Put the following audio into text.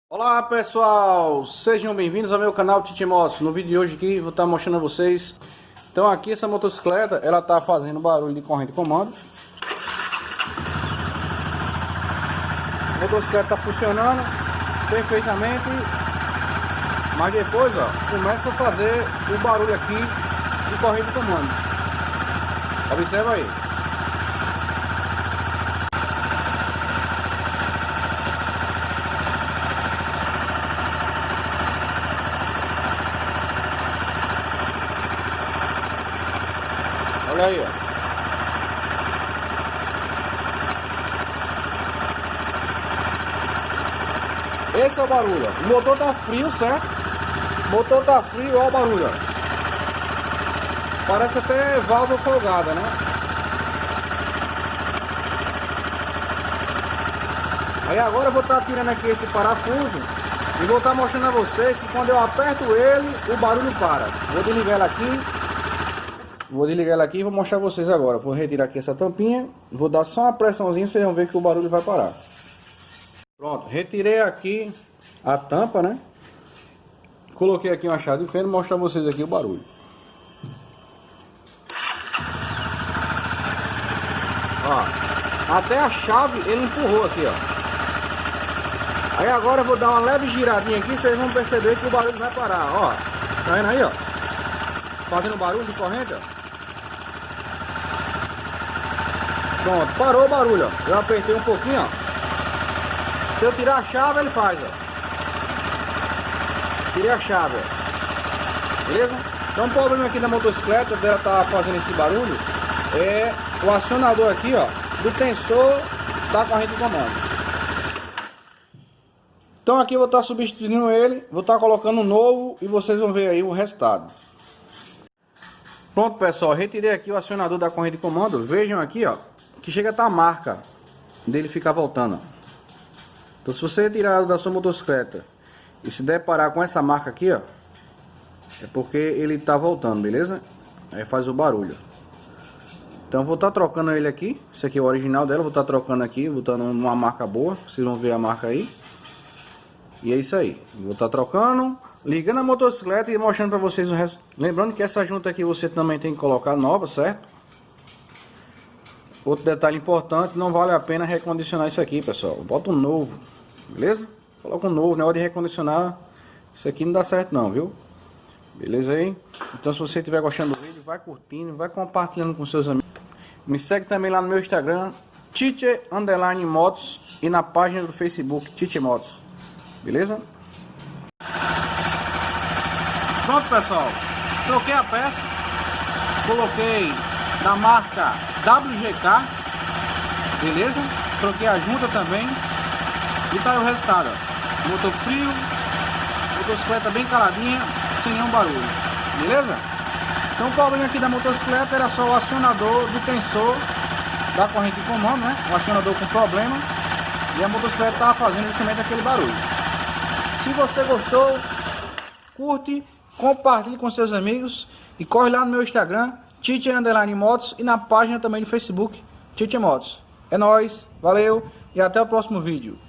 Olá pessoal, sejam bem-vindos ao meu canal Tite Motos. No vídeo de hoje aqui vou estar mostrando a vocês. Então aqui essa motocicleta, ela está fazendo barulho de corrente de comando. A motocicleta está funcionando perfeitamente, mas depois começa a fazer o barulho aqui de corrente de comando. Observa aí. Olha aí, ó. Esse é o barulho, ó. O motor tá frio, certo? O motor tá frio, olha o barulho, ó. Parece até válvula folgada, né? Aí agora eu vou estar tirando aqui esse parafuso e vou estar mostrando a vocês que quando eu aperto ele, o barulho para. Vou desligar ela aqui. Vou desligar ela aqui e vou mostrar a vocês agora. Vou retirar aqui essa tampinha. Vou dar só uma pressãozinha, vocês vão ver que o barulho vai parar. Pronto, retirei aqui a tampa, né? Coloquei aqui uma chave de feno e mostrar a vocês aqui o barulho. Ó, até a chave ele empurrou aqui, ó. Aí agora eu vou dar uma leve giradinha aqui, vocês vão perceber que o barulho vai parar, ó. Tá vendo aí, ó? Fazendo barulho de corrente, ó. Pronto, parou o barulho, ó. Eu apertei um pouquinho, ó. Se eu tirar a chave, ele faz, ó. Tirei a chave, ó. Beleza? Então o problema aqui da motocicleta, dela tá fazendo esse barulho, é o acionador aqui, ó, do tensor da corrente de comando. Então aqui eu vou estar substituindo ele, vou estar colocando um novo e vocês vão ver aí o resultado. Pronto pessoal, retirei aqui o acionador da corrente de comando. Vejam aqui, ó, que chega a estar a marca dele ficar voltando. Então se você retirar da sua motocicleta e se deparar com essa marca aqui, ó, é porque ele está voltando, beleza? Aí faz o barulho. Então vou estar trocando ele aqui. Esse aqui é o original dela, vou estar trocando aqui, botando uma marca boa. Vocês vão ver a marca aí. E é isso aí. Vou estar trocando, ligando a motocicleta e mostrando para vocês o resto. Lembrando que essa junta aqui você também tem que colocar nova, certo? Outro detalhe importante, não vale a pena recondicionar isso aqui, pessoal. Bota um novo, beleza? Coloca um novo, na hora de recondicionar, isso aqui não dá certo não, viu? Beleza aí? Então se você estiver gostando do vídeo, vai curtindo, vai compartilhando com seus amigos. Me segue também lá no meu Instagram, Tite_Motos, e na página do Facebook, Tite Motos. Beleza? Pronto pessoal, troquei a peça, coloquei da marca WGK, beleza? Troquei a junta também e tá aí o resultado, ó. Motor frio, motocicleta bem caladinha, sem nenhum barulho, beleza? Então o problema aqui da motocicleta era só o acionador do tensor da corrente de comando, né? O acionador com problema e a motocicleta estava fazendo justamente aquele barulho. Se você gostou, curte, compartilhe com seus amigos e corre lá no meu Instagram, Tite_Motos, e na página também do Facebook, Tite Motos. É nóis, valeu e até o próximo vídeo.